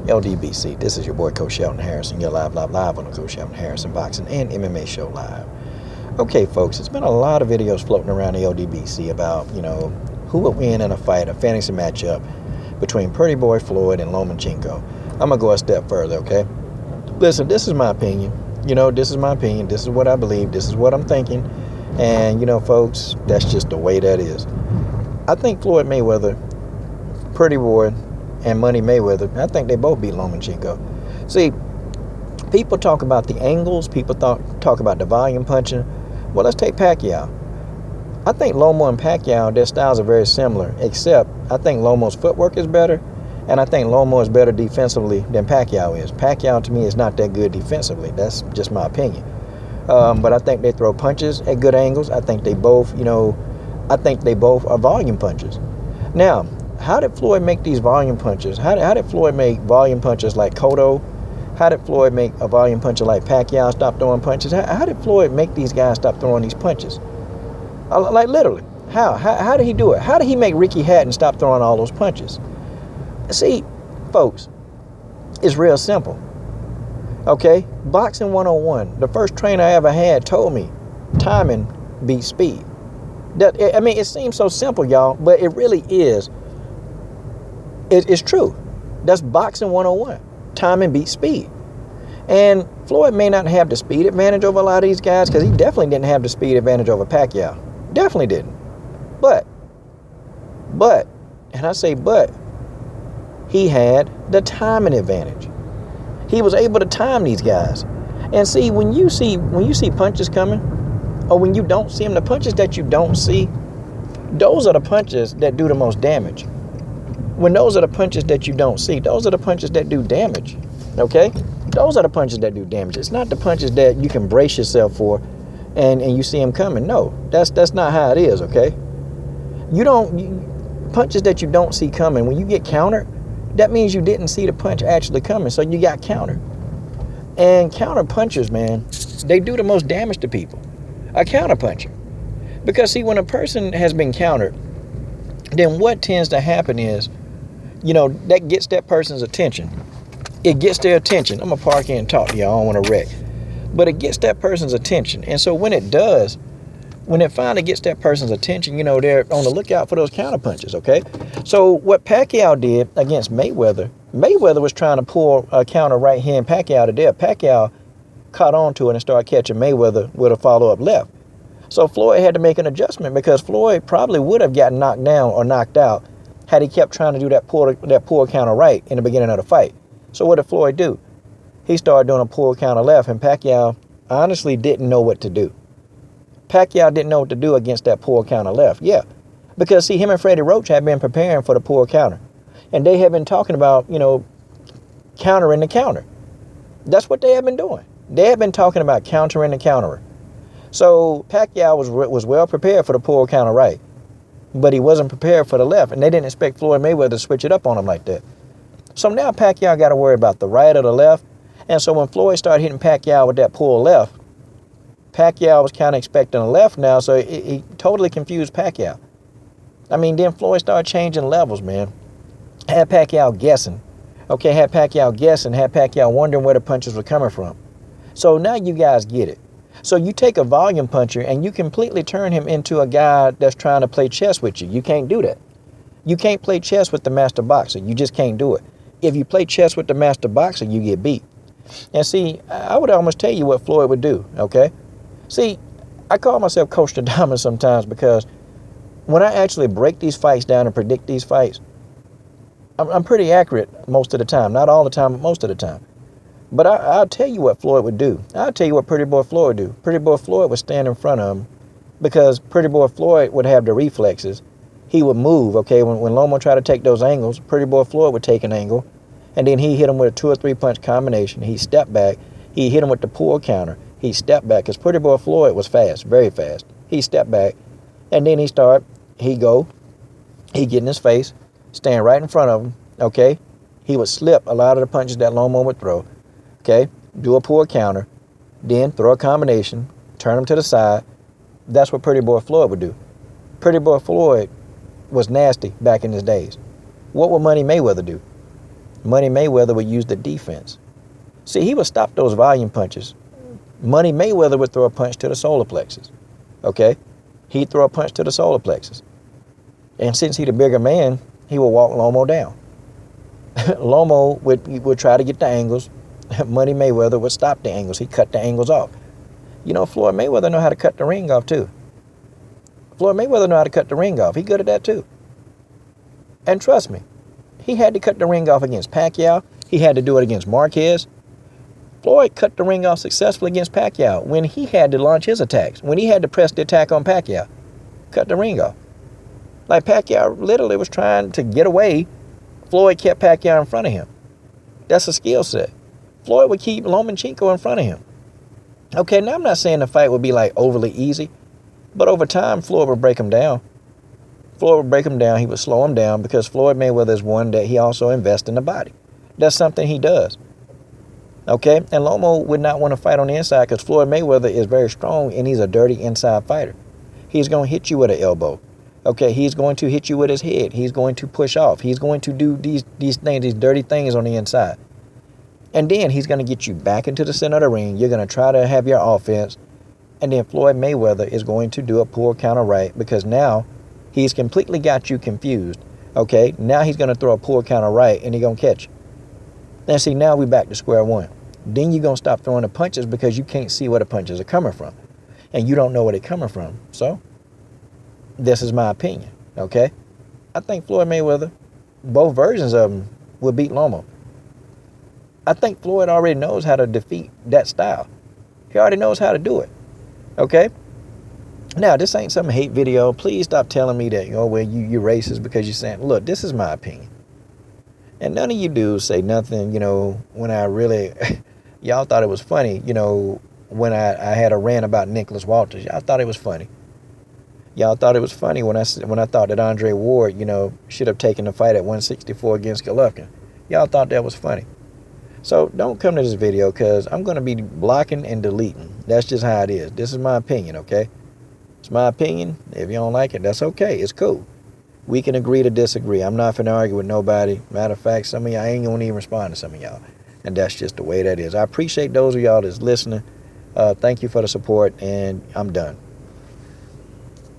LDBC. This is your boy Coach Shelton Harrison. You're live on the Coach Shelton Harrison Boxing and MMA Show Live. Okay, folks, it's been a lot of videos floating around the LDBC about, who would win in a fight, a fantasy matchup between Pretty Boy Floyd and Lomachenko. I'm going to go a step further, okay? Listen, this is my opinion. This is my opinion. This is what I believe. This is what I'm thinking. And, folks, that's just the way that is. I think Floyd Mayweather, Pretty Boy, and Money Mayweather, I think they both beat Lomachenko. See, people talk about the angles. People talk about the volume punching. Well, let's take Pacquiao. I think Lomo and Pacquiao, their styles are very similar, except I think Lomo's footwork is better, and I think Lomo is better defensively than Pacquiao is. Pacquiao, to me, is not that good defensively. That's just my opinion. But I think they throw punches at good angles. I think they both, are volume punches. Now, how did Floyd make these volume punches? How did Floyd make volume punches like Cotto? How did Floyd make a volume puncher like Pacquiao stop throwing punches? How did Floyd make these guys stop throwing these punches? Like literally, how did he do it? How did he make Ricky Hatton stop throwing all those punches? See, folks, it's real simple. Okay, Boxing 101, the first trainer I ever had told me, timing beats speed. It seems so simple, y'all, but it really is. It's true. That's Boxing 101. Timing beats speed. And Floyd may not have the speed advantage over a lot of these guys, because he definitely didn't have the speed advantage over Pacquiao. Definitely didn't. But, and I say but, he had the timing advantage. He was able to time these guys. And see, when you see punches coming, or when you don't see them, the punches that you don't see, those are the punches that do the most damage. When those are the punches that you don't see, those are the punches that do damage, okay? Those are the punches that do damage. It's not the punches that you can brace yourself for and you see them coming. No, that's not how it is, okay? Punches that you don't see coming, when you get countered, that means you didn't see the punch actually coming, so you got countered. And counter punchers, man, they do the most damage to people. A counter puncher. Because see, when a person has been countered, then what tends to happen is, that gets that person's attention. It gets their attention. I'm going to park here and talk to y'all. I don't want to wreck. But it gets that person's attention. And so when it does, when it finally gets that person's attention, they're on the lookout for those counter punches, okay? So what Pacquiao did against Mayweather was trying to pull a counter right hand Pacquiao to death. Pacquiao caught on to it and started catching Mayweather with a follow-up left. So Floyd had to make an adjustment, because Floyd probably would have gotten knocked down or knocked out had he kept trying to do that pull counter right in the beginning of the fight. So what did Floyd do? He started doing a pull counter left, and Pacquiao honestly didn't know what to do. Pacquiao didn't know what to do against that pull counter left. Yeah, because see, him and Freddie Roach had been preparing for the pull counter, and they had been talking about, countering the counter. That's what they had been doing. They had been talking about countering the counterer. So Pacquiao was well prepared for the pull counter right, but he wasn't prepared for the left, and they didn't expect Floyd Mayweather to switch it up on him like that. So now Pacquiao got to worry about the right or the left, and so when Floyd started hitting Pacquiao with that pull left, Pacquiao was kind of expecting a left now, so he totally confused Pacquiao. Then Floyd started changing levels, man. Had Pacquiao guessing. Okay, had Pacquiao wondering where the punches were coming from. So now you guys get it. So you take a volume puncher and you completely turn him into a guy that's trying to play chess with you. You can't do that. You can't play chess with the master boxer. You just can't do it. If you play chess with the master boxer, you get beat. And see, I would almost tell you what Floyd would do, okay? See, I call myself Coach the Diamond sometimes, because when I actually break these fights down and predict these fights, I'm pretty accurate most of the time. Not all the time, but most of the time. But I'll tell you what Floyd would do. I'll tell you what Pretty Boy Floyd would do. Pretty Boy Floyd would stand in front of him, because Pretty Boy Floyd would have the reflexes. He would move, okay? When Lomo tried to take those angles, Pretty Boy Floyd would take an angle, and then he hit him with a 2 or 3 punch combination. He stepped back. He hit him with the pull counter. He stepped back, because Pretty Boy Floyd was fast, very fast. He stepped back, and then he get in his face, stand right in front of him, okay? He would slip a lot of the punches that Lomo would throw. Okay, do a pull counter, then throw a combination, turn him to the side. That's what Pretty Boy Floyd would do. Pretty Boy Floyd was nasty back in his days. What would Money Mayweather do? Money Mayweather would use the defense. See, he would stop those volume punches. Money Mayweather would throw a punch to the solar plexus. Okay? He'd throw a punch to the solar plexus. And since he's the bigger man, he would walk Lomo down. Lomo would try to get the angles. Money Mayweather would stop the angles. He cut the angles off. You know, Floyd Mayweather know how to cut the ring off too. Floyd Mayweather know how to cut the ring off. He good at that too. And trust me, he had to cut the ring off against Pacquiao. He had to do it against Marquez. Floyd cut the ring off successfully against Pacquiao when he had to launch his attacks, when he had to press the attack on Pacquiao. Cut the ring off. Like Pacquiao literally was trying to get away. Floyd kept Pacquiao in front of him. That's a skill set. Floyd would keep Lomachenko in front of him. Okay, now I'm not saying the fight would be like overly easy, but over time, Floyd would break him down. Floyd would break him down. He would slow him down because Floyd Mayweather is one that he also invests in the body. That's something he does. Okay, and Lomo would not want to fight on the inside because Floyd Mayweather is very strong and he's a dirty inside fighter. He's going to hit you with an elbow. Okay, he's going to hit you with his head. He's going to push off. He's going to do these things, these dirty things on the inside. And then he's going to get you back into the center of the ring. You're going to try to have your offense. And then Floyd Mayweather is going to do a poor counter right because now he's completely got you confused. Okay, now he's going to throw a poor counter right and he's going to catch you. And see, now we're back to square one. Then you're going to stop throwing the punches because you can't see where the punches are coming from. And you don't know where they're coming from. So, this is my opinion, okay? I think Floyd Mayweather, both versions of him, would beat Lomo. I think Floyd already knows how to defeat that style. He already knows how to do it, okay? Now, this ain't some hate video. Please stop telling me that, well, you're racist because you're saying, look, this is my opinion. And none of you dudes say nothing, when I really, y'all thought it was funny, when I had a rant about Nicholas Walters. Y'all thought it was funny. Y'all thought it was funny when I thought that Andre Ward, should have taken the fight at 164 against Golovkin. Y'all thought that was funny. So don't come to this video because I'm going to be blocking and deleting. That's just how it is. This is my opinion, okay? It's my opinion. If you don't like it, that's okay. It's cool. We can agree to disagree. I'm not finna argue with nobody. Matter of fact, some of y'all ain't gonna even respond to some of y'all. And that's just the way that is. I appreciate those of y'all that's listening. Thank you for the support, and I'm done.